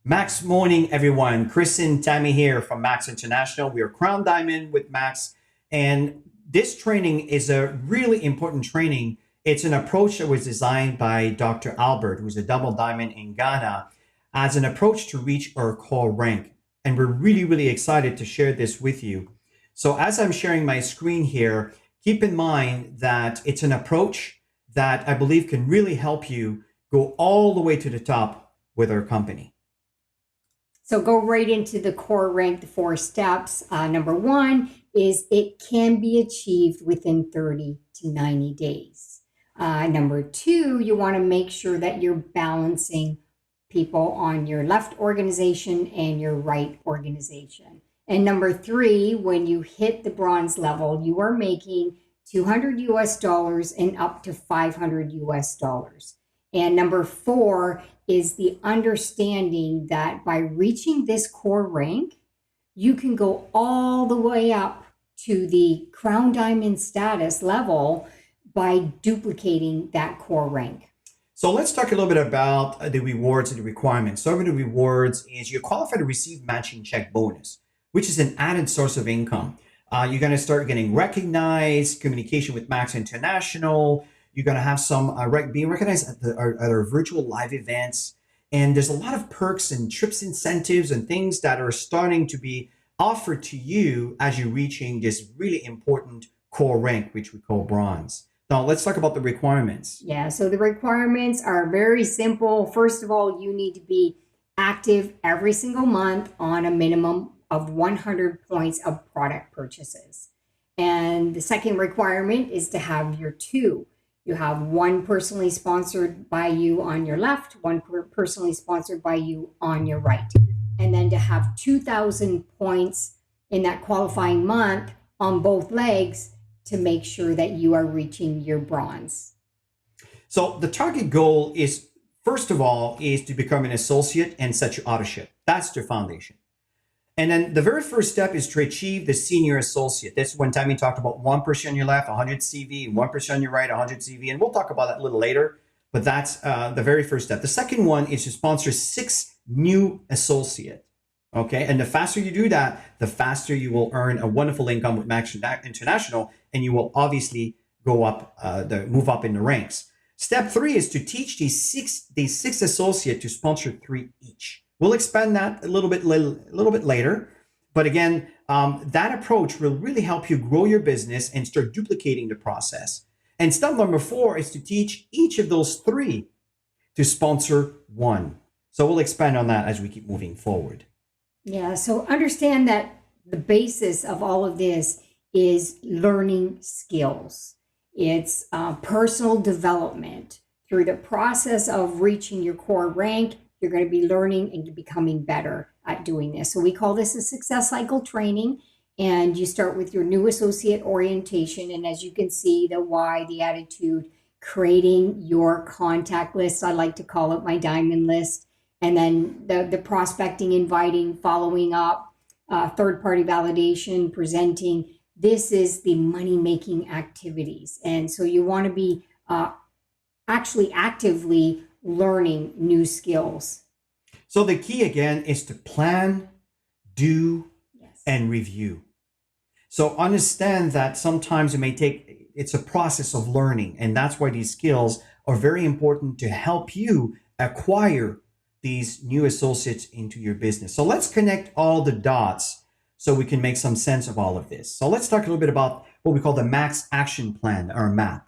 Max morning, everyone. Chris and Tammy here from Max International. We are Crown Diamond with Max. And this training is a really important training. It's an approach that was designed by Dr. Albert, who's a double diamond in Ghana, as an approach to reach our core rank. And we're really, really excited to share this with you. So as I'm sharing my screen here, keep in mind that it's an approach that I believe can really help you go all the way to the top with our company. So go right into the core rank, the 4 steps. Number one is it can be achieved within 30 to 90 days. Number two, you want to make sure that you're balancing people on your left organization and your right organization. And number three, when you hit the bronze level, you are making $200 and up to $500. And number four is the understanding that by reaching this core rank, you can go all the way up to the crown diamond status level by duplicating that core rank. So let's talk a little bit about the rewards and the requirements. Some of the rewards is you're qualified to receive matching check bonus, which is an added source of income. You're going to start getting recognized, communication with Max International. You're going to have some being recognized at our virtual live events. And there's a lot of perks and trips incentives and things that are starting to be offered to you as you're reaching this really important core rank, which we call bronze. Now, let's talk about the requirements. Yeah, so the requirements are very simple. First of all, you need to be active every single month on a minimum of 100 points of product purchases. And the second requirement is to have your two. You have one personally sponsored by you on your left, one personally sponsored by you on your right. And then to have 2,000 points in that qualifying month on both legs to make sure that you are reaching your bronze. So the target goal is, first of all, is to become an associate and set your auto-ship. That's the foundation. And then the very first step is to achieve the senior associate. That's when Tammy talked about 1% on your left, 100 CV, 1% on your right, 100 CV. And we'll talk about that a little later, but that's the very first step. The second one is to sponsor 6 new associate. Okay. And the faster you do that, the faster you will earn a wonderful income with Max International, and you will obviously go up, move up in the ranks. Step 3 is to teach these six associate to sponsor 3 each. We'll expand that a little bit later. But again, that approach will really help you grow your business and start duplicating the process. And step number 4 is to teach each of those 3 to sponsor 1. So we'll expand on that as we keep moving forward. Yeah, so understand that the basis of all of this is learning skills. It's personal development. Through the process of reaching your core rank, you're going to be learning and becoming better at doing this. So we call this a success cycle training. And you start with your new associate orientation. And as you can see, the why, the attitude, creating your contact list. I like to call it my diamond list. And then the prospecting, inviting, following up, third-party validation, presenting. This is the money-making activities. And so you want to be actually actively learning new skills. So the key again is to plan, do, and review. So understand that sometimes it's a process of learning, and that's why these skills are very important to help you acquire these new associates into your business. So let's connect all the dots so we can make some sense of all of this. So let's talk a little bit about what we call the Max Action Plan, or MAP.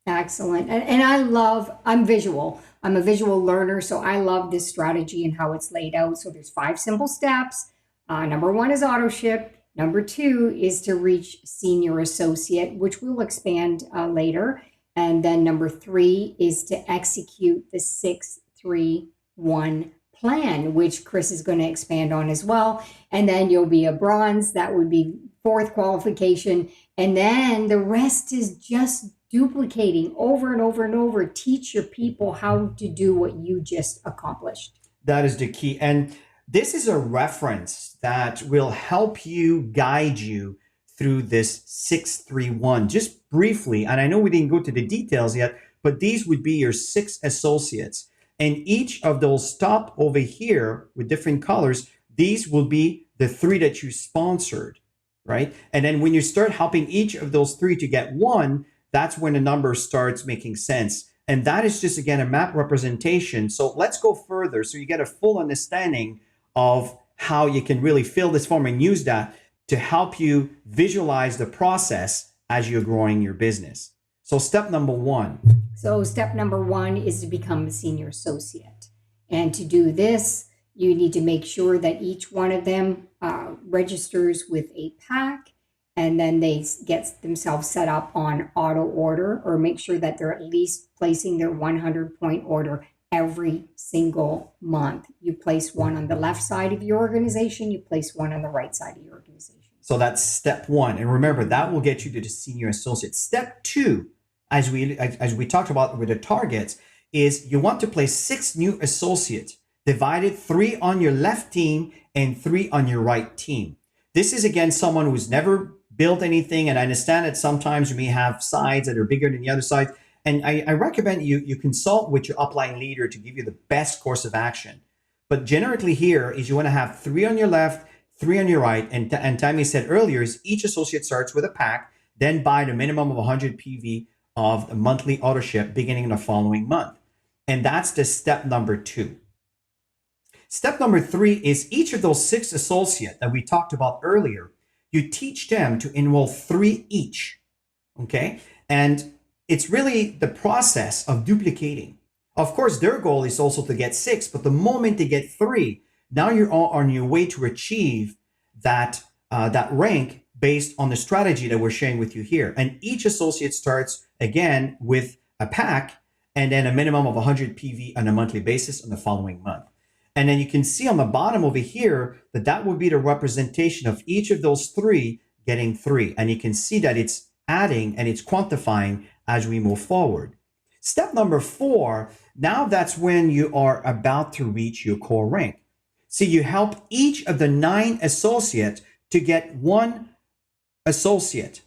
Excellent. And I'm visual. I'm a visual learner, so I love this strategy and how it's laid out. So there's 5 simple steps. Number 1 is auto ship. Number 2 is to reach senior associate, which we'll expand later. And then number 3 is to execute the 6-3-1 plan, which Chris is going to expand on as well. And then you'll be a bronze. That would be 4th qualification. And then the rest is just duplicating over and over and over. Teach your people how to do what you just accomplished. That is the key. And this is a reference that will help you guide you through this 6-3-1 just briefly. And I know we didn't go to the details yet, but these would be your 6 associates. And each of those top over here with different colors, these will be the 3 that you sponsored, right? And then when you start helping each of those 3 to get 1, that's when the number starts making sense. And that is just, again, a map representation. So let's go further so you get a full understanding of how you can really fill this form and use that to help you visualize the process as you're growing your business. So step number 1. So step number 1 is to become a senior associate. And to do this, you need to make sure that each one of them registers with a pack, and then they get themselves set up on auto order, or make sure that they're at least placing their 100-point order every single month. You place one on the left side of your organization, you place one on the right side of your organization. So that's step 1. And remember, that will get you to the senior associate. Step 2, as we talked about with the targets, is you want to place 6 new associates, divided 3 on your left team and 3 on your right team. This is, again, someone who's never built anything. And I understand that sometimes you may have sides that are bigger than the other side. And I recommend you consult with your upline leader to give you the best course of action. But generally here is you want to have 3 on your left, 3 on your right. And Tammy said earlier is each associate starts with a pack, then buy the minimum of 100 PV of a monthly auto ship beginning the following month. And that's the step number 2. Step number 3 is each of those 6 associates that we talked about earlier, you teach them to enroll 3 each, okay? And it's really the process of duplicating. Of course, their goal is also to get 6, but the moment they get 3, now you're on your way to achieve that rank based on the strategy that we're sharing with you here. And each associate starts, again, with a pack and then a minimum of 100 PV on a monthly basis on the following month. And then you can see on the bottom over here that would be the representation of each of those 3 getting 3. And you can see that it's adding and it's quantifying as we move forward. Step number 4, now that's when you are about to reach your core rank. So you help each of the 9 associates to get 1 associate.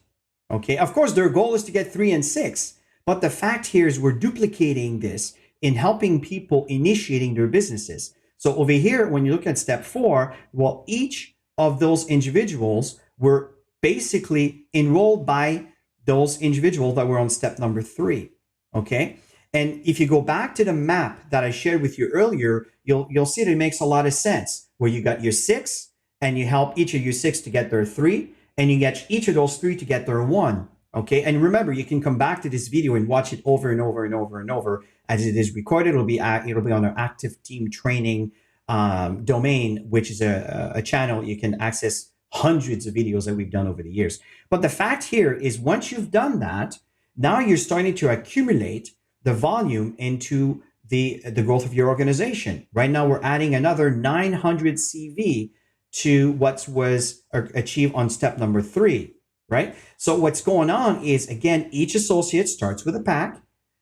Okay, of course, their goal is to get 3 and 6. But the fact here is we're duplicating this in helping people initiating their businesses. So over here, when you look at step 4, well, each of those individuals were basically enrolled by those individuals that were on step number 3. Okay. And if you go back to the map that I shared with you earlier, you'll see that it makes a lot of sense where you got your 6 and you help each of your 6 to get their 3, and you get each of those 3 to get their 1. Okay. And remember, you can come back to this video and watch it over and over and over and over as it is recorded. It'll be on our active team training domain, which is a channel you can access hundreds of videos that we've done over the years. But the fact here is once you've done that, now you're starting to accumulate the volume into the growth of your organization. Right now, we're adding another 900 CV to what was achieved on step number 3, right? So what's going on is, again, each associate starts with a pack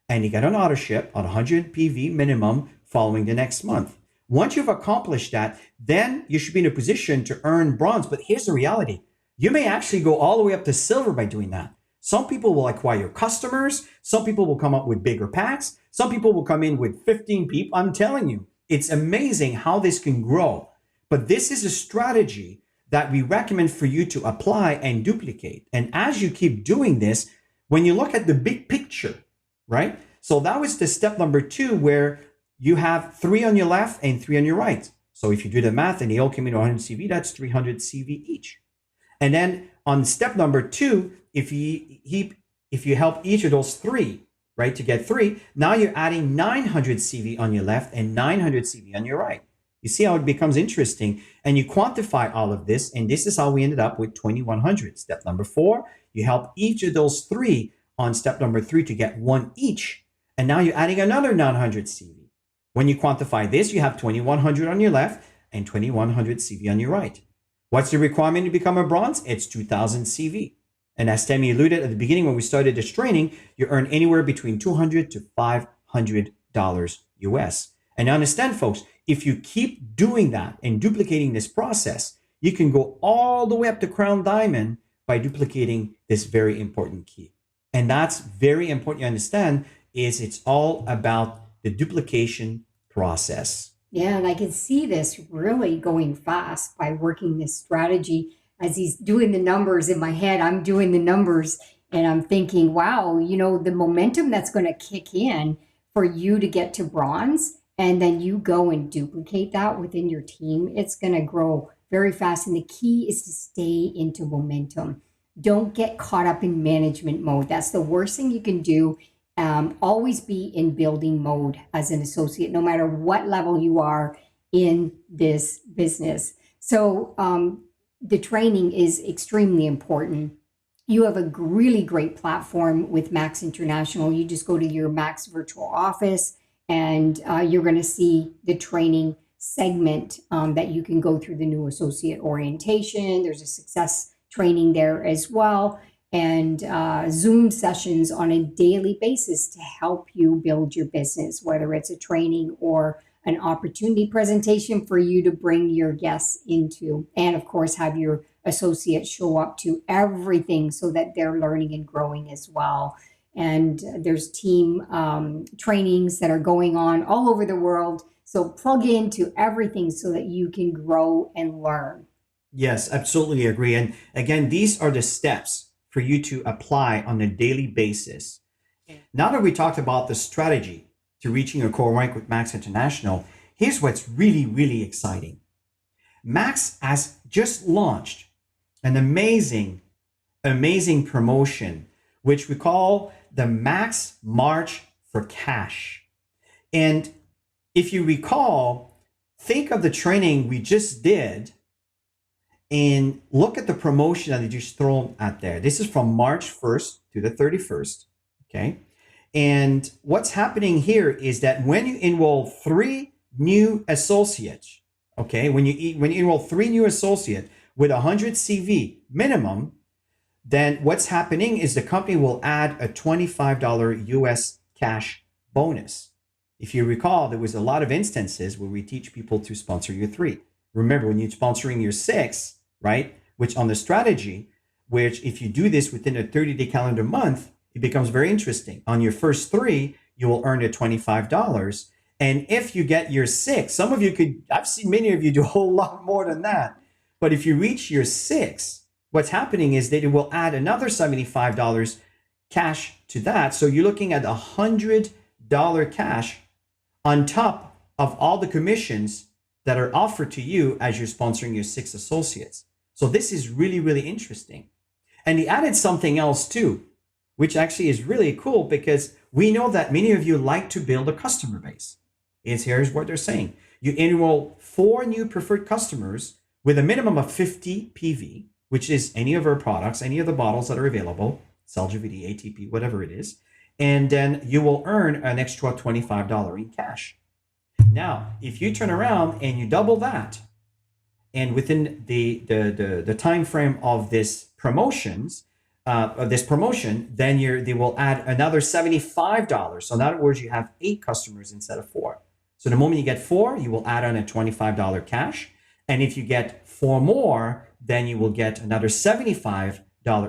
and you get an auto ship at 100 PV minimum following the next month. Once you've accomplished that, then you should be in a position to earn bronze. But here's the reality. You may actually go all the way up to silver by doing that. Some people will acquire customers. Some people will come up with bigger packs. Some people will come in with 15 people. I'm telling you, it's amazing how this can grow. But this is a strategy that we recommend for you to apply and duplicate. And as you keep doing this, when you look at the big picture, right? So that was the step number 2, where you have 3 on your left and 3 on your right. So if you do the math and they all came in 100 CV, that's 300 CV each. And then on step number 2, if you help each of those 3, right, to get 3, now you're adding 900 CV on your left and 900 CV on your right. You see how it becomes interesting, and you quantify all of this, and this is how we ended up with 2100. Step number 4, you help each of those 3 on step number 3 to get 1 each, and now you're adding another 900 CV. When you quantify this, you have 2100 on your left and 2100 CV on your right. What's the requirement to become a bronze? It's 2000 CV. And as Tammy alluded at the beginning when we started this training, you earn anywhere between $200 to $500 US. And understand, folks, if you keep doing that and duplicating this process, you can go all the way up to Crown Diamond by duplicating this very important key. And that's very important you understand, is it's all about the duplication process. Yeah, and I can see this really going fast by working this strategy. As he's doing the numbers in my head, I'm doing the numbers and I'm thinking, wow, the momentum that's going to kick in for you to get to bronze, and then you go and duplicate that within your team, it's going to grow very fast. And the key is to stay into momentum. Don't get caught up in management mode. That's the worst thing you can do. Always be in building mode as an associate, no matter what level you are in this business. So the training is extremely important. You have a really great platform with Max International. You just go to your Max virtual office and you're going to see the training segment that you can go through the new associate orientation. There's a success training there as well, and Zoom sessions on a daily basis to help you build your business, whether it's a training or an opportunity presentation for you to bring your guests into, and of course have your associates show up to everything so that they're learning and growing as well. And there's team trainings that are going on all over the world. So plug into everything so that you can grow and learn. Yes, absolutely agree. And again, these are the steps for you to apply on a daily basis. Now that we talked about the strategy to reaching your core rank with Max International, here's what's really, really exciting. Max has just launched an amazing promotion, which we call the Max March for Cash. And if you recall, think of the training we just did and look at the promotion that they just thrown out there. This is from March 1st to the 31st, okay? And what's happening here is that when you enroll 3 new associates, okay, when you enroll 3 new associates with 100 CV minimum, then what's happening is the company will add a $25 US cash bonus. If you recall, there was a lot of instances where we teach people to sponsor your 3. Remember, when you're sponsoring your 6, right, which on the strategy, which if you do this within a 30-day calendar month, it becomes very interesting. On your first 3, you will earn a $25. And if you get your 6, some of you could, I've seen many of you do a whole lot more than that. But if you reach your 6, what's happening is that it will add another $75 cash to that. So you're looking at $100 cash on top of all the commissions that are offered to you as you're sponsoring your 6 associates. So this is really, really interesting. And he added something else too, which actually is really cool because we know that many of you like to build a customer base. Here's what they're saying. You enroll 4 new preferred customers with a minimum of 50 PV, which is any of our products, any of the bottles that are available, CellGVD, ATP, whatever it is. And then you will earn an extra $25 in cash. Now, if you turn around and you double that, and within the time frame of this promotion, then they will add another $75. So in other words, you have 8 customers instead of 4. So the moment you get 4, you will add on a $25 cash. And if you get 4 more, then you will get another $75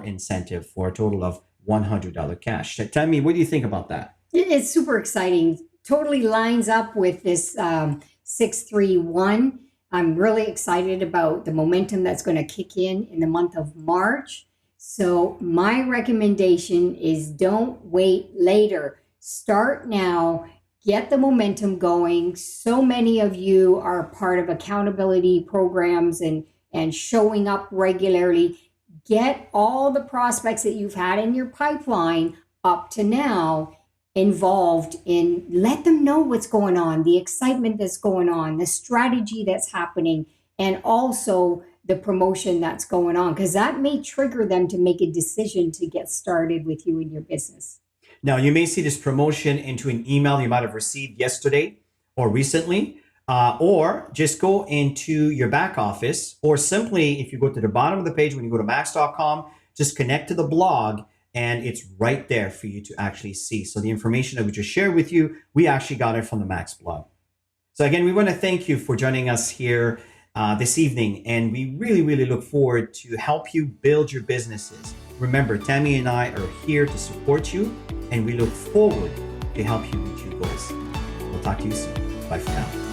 incentive for a total of $100 cash. Tell me, what do you think about that? It's super exciting. Totally lines up with this 631. I'm really excited about the momentum that's going to kick in the month of March. So my recommendation is don't wait later. Start now. Get the momentum going. So many of you are part of accountability programs and showing up regularly. Get all the prospects that you've had in your pipeline up to now involved in, let them know what's going on, the excitement that's going on, the strategy that's happening, and also the promotion that's going on, because that may trigger them to make a decision to get started with you in your business. Now, you may see this promotion into an email you might have received yesterday or recently, or just go into your back office, or simply, if you go to the bottom of the page when you go to max.com, just connect to the blog, and it's right there for you to actually see. So the information that we just shared with you, we actually got it from the Max blog. So again, we want to thank you for joining us here this evening, and we really, really look forward to help you build your businesses. Remember, Tammy and I are here to support you, and we look forward to help you reach your goals. We'll talk to you soon. Bye for now.